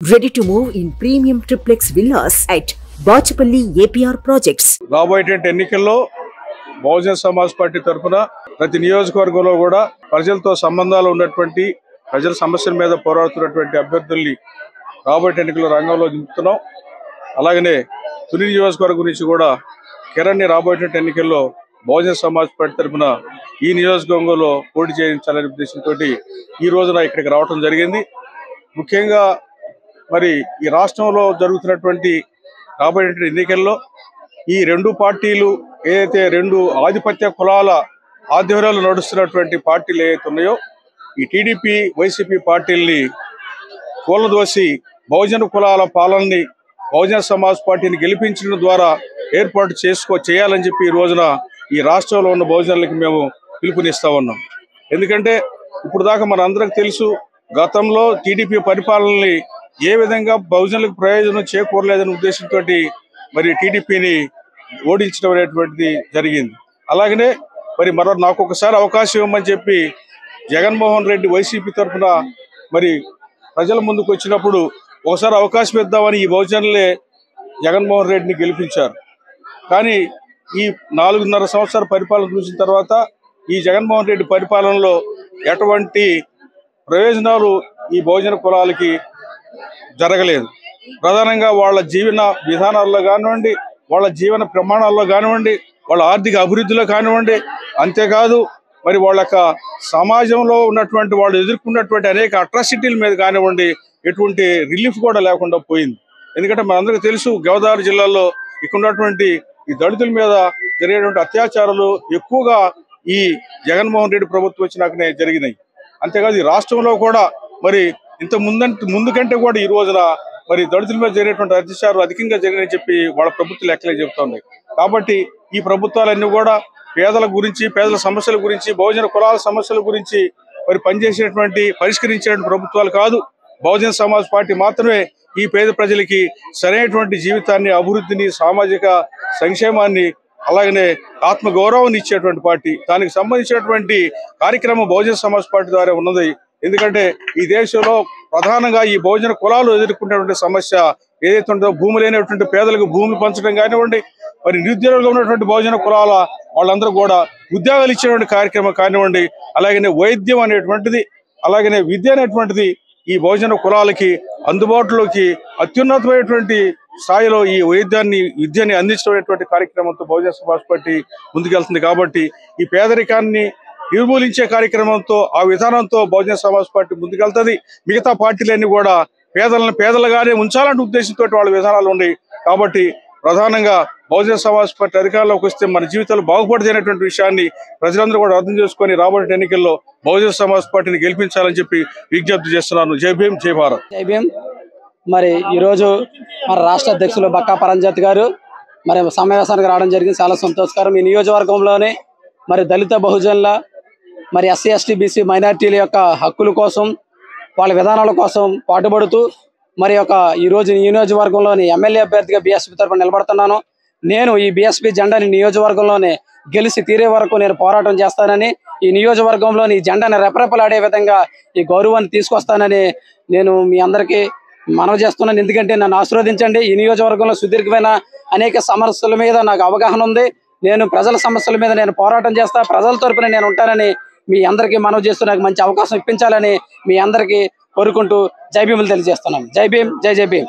Ready to move in premium triplex villas at Bachapalli APR projects. రాబోయేటువంటి ఎన్నికల్లో Bahujan Samaj party తరఫున ప్రతి నియోజకవర్గంలో కూడా ప్రజలతో సంబంధాలు ఉన్నటువంటి ప్రజల సమస్యల మీద పోరాడుతున్నటువంటి అభ్యర్థుల్ని రాబోయే ఎన్నికల్లో రంగంలో దింపుతున్నాం. అలాగనే తుని నియోజకవర్గం నుంచి కూడా కిరణ్ని రాబోయేటువంటి ఎన్నికల్లో బహుజన సమాజ్ పార్టీ తరఫున ఈ నియోజకవర్గంలో పోటీ చేయించాలనే ఉద్దేశంతో ఈ రోజున ఇక్కడికి రావడం జరిగింది. ముఖ్యంగా మరి ఈ రాష్ట్రంలో జరుగుతున్నటువంటి రాబోయే ఎన్నికల్లో ఈ రెండు పార్టీలు ఏదైతే రెండు ఆధిపత్య కులాల ఆధ్వర్యాలు నడుస్తున్నటువంటి పార్టీలు ఏవైతే ఉన్నాయో ఈ టీడీపీ వైసీపీ పార్టీల్ని కూలదోసి బహుజన కులాల పాలనని బహుజన సమాజ్ పార్టీని గెలిపించడం ద్వారా ఏర్పాటు చేయాలని చెప్పి ఈ రోజున ఈ రాష్ట్రంలో ఉన్న బహుజనులకి మేము పిలుపునిస్తా ఉన్నాం. ఎందుకంటే ఇప్పుడు దాకా మనందరికి తెలుసు, గతంలో టీడీపీ పరిపాలనని ఏ విధంగా బహుజనులకు ప్రయోజనం చేకూరలేదనే ఉద్దేశంతో మరి టీడీపీని ఓడించడం అనేటువంటిది జరిగింది. అలాగనే మరి నాకు ఒకసారి అవకాశం ఇవ్వమని చెప్పి జగన్మోహన్ రెడ్డి వైసీపీ తరఫున మరి ప్రజల ముందుకు వచ్చినప్పుడు ఒకసారి అవకాశం ఇద్దామని ఈ బహుజనులే జగన్మోహన్ రెడ్డిని గెలిపించారు. కానీ ఈ 4.5 సంవత్సరాల పరిపాలన చూసిన తర్వాత ఈ జగన్మోహన్ రెడ్డి పరిపాలనలో ఎటువంటి ప్రయోజనాలు ఈ బహుజన కులాలకి జరగలేదు. ప్రధానంగా వాళ్ళ జీవన విధానాల్లో కానివ్వండి, వాళ్ళ జీవన ప్రమాణాల్లో కానివ్వండి, వాళ్ళ ఆర్థిక అభివృద్ధిలో కానివ్వండి, అంతేకాదు మరి వాళ్ళ సమాజంలో ఉన్నటువంటి వాళ్ళు ఎదుర్కొన్నటువంటి అనేక అట్రాసిటీల మీద కానివ్వండి ఎటువంటి రిలీఫ్ కూడా లేకుండా పోయింది. ఎందుకంటే మనందరికీ తెలుసు, గోదావరి జిల్లాలో ఇక్కడ ఉన్నటువంటి ఈ దళితుల మీద జరిగేటువంటి అత్యాచారాలు ఎక్కువగా ఈ జగన్మోహన్ రెడ్డి ప్రభుత్వం వచ్చినాకనే జరిగినాయి. అంతేకాదు ఈ రాష్ట్రంలో కూడా మరి ఇంత ముందు కంటే కూడా ఈ రోజున మరి దళితుల మీద జరిగేటువంటి అత్యాచారాలు అధికంగా జరిగాయని చెప్పి వాళ్ళ ప్రభుత్వ లెక్కలే చెబుతున్నాయి. కాబట్టి ఈ ప్రభుత్వాలన్నీ కూడా పేదల గురించి, పేదల సమస్యల గురించి, బహుజన కులాల సమస్యల గురించి మరి పనిచేసేటువంటి పరిష్కరించేటువంటి ప్రభుత్వాలు కాదు. బహుజన సమాజ్ పార్టీ మాత్రమే ఈ పేద ప్రజలకి సరైనటువంటి జీవితాన్ని, అభివృద్ధిని, సామాజిక సంక్షేమాన్ని, అలాగనే ఆత్మగౌరవాన్ని ఇచ్చేటువంటి పార్టీ. దానికి సంబంధించినటువంటి కార్యక్రమం బహుజన సమాజ్ పార్టీ ద్వారా ఉన్నది. ఎందుకంటే ఈ దేశంలో ప్రధానంగా ఈ బహుజన కులాలు ఎదుర్కొనేటువంటి సమస్య ఏదైతే ఉంటుందో, భూమి లేనటువంటి పేదలకు భూములు పంచడం కానివ్వండి, మరి నిరుద్యోగులుగా ఉన్నటువంటి బహుజన కులాల వాళ్ళందరూ కూడా ఉద్యోగాలు ఇచ్చేటువంటి కార్యక్రమం కానివ్వండి, అలాగనే వైద్యం అనేటువంటిది, అలాగనే విద్య అనేటువంటిది ఈ బహుజన కులాలకి అందుబాటులోకి అత్యున్నతమైనటువంటి స్థాయిలో ఈ విద్యని అందించడం కార్యక్రమంతో బహుజన సమాజ్ పార్టీ ముందుకెళ్తుంది. కాబట్టి ఈ పేదరికాన్ని నిర్మూలించే కార్యక్రమంతో, ఆ విధానంతో బహుజన సమాజ్ పార్టీ ముందుకెళ్తుంది. మిగతా పార్టీలన్నీ కూడా పేదలుగానే ఉంచాలనే ఉద్దేశంతో వాళ్ళ విధానాలు ఉన్నాయి. కాబట్టి ప్రధానంగా బహుజన సమాజ్ పార్టీ అధికారంలోకి వస్తే మన జీవితాలు బాగుపడదనేటువంటి విషయాన్ని ప్రజలందరూ కూడా అర్థం చేసుకొని రాబోయే ఎన్నికల్లో బహుజన సమాజ్ పార్టీని గెలిపించాలని చెప్పి విజ్ఞప్తి చేస్తున్నాను. జై భీమ్, జై భారత్. జై భీమ్. మరి ఈరోజు మన రాష్ట్ర అధ్యక్షులు బక్కా పరంజ్యోతి గారు మరి సమావేశానికి రావడం జరిగింది. చాలా సంతోషకరం. ఈ నియోజకవర్గంలోనే మరి దళిత బహుజనుల, మరి ఎస్సీ ఎస్టీ బీసీ మైనార్టీల యొక్క హక్కుల కోసం, వాళ్ళ విధానాల కోసం పాటుపడుతూ మరి ఈరోజు ఈ నియోజకవర్గంలోని ఎమ్మెల్యే అభ్యర్థిగా బీఎస్పీ తరఫున నిలబడుతున్నాను. నేను ఈ బీఎస్పీ జెండాని నియోజకవర్గంలోనే గెలిచి తీరే వరకు నేను పోరాటం చేస్తానని, ఈ నియోజకవర్గంలోని జెండాని రెపరెపలాడే విధంగా ఈ గౌరవాన్ని తీసుకొస్తానని నేను మీ అందరికీ మనవి చేస్తున్నాను. ఎందుకంటే నన్ను ఆశీర్వదించండి. ఈ నియోజకవర్గంలో సుదీర్ఘమైన అనేక సమస్యల మీద నాకు అవగాహన ఉంది. నేను ప్రజల సమస్యల మీద నేను పోరాటం చేస్తా, ప్రజల తరపున నేను ఉంటానని మీ అందరికీ మనవి చేస్తూ నాకు మంచి అవకాశం ఇప్పించాలని మీ అందరికీ కోరుకుంటూ జై భీములు తెలియజేస్తున్నాను. జై భీమ్, జై జై భీమ్.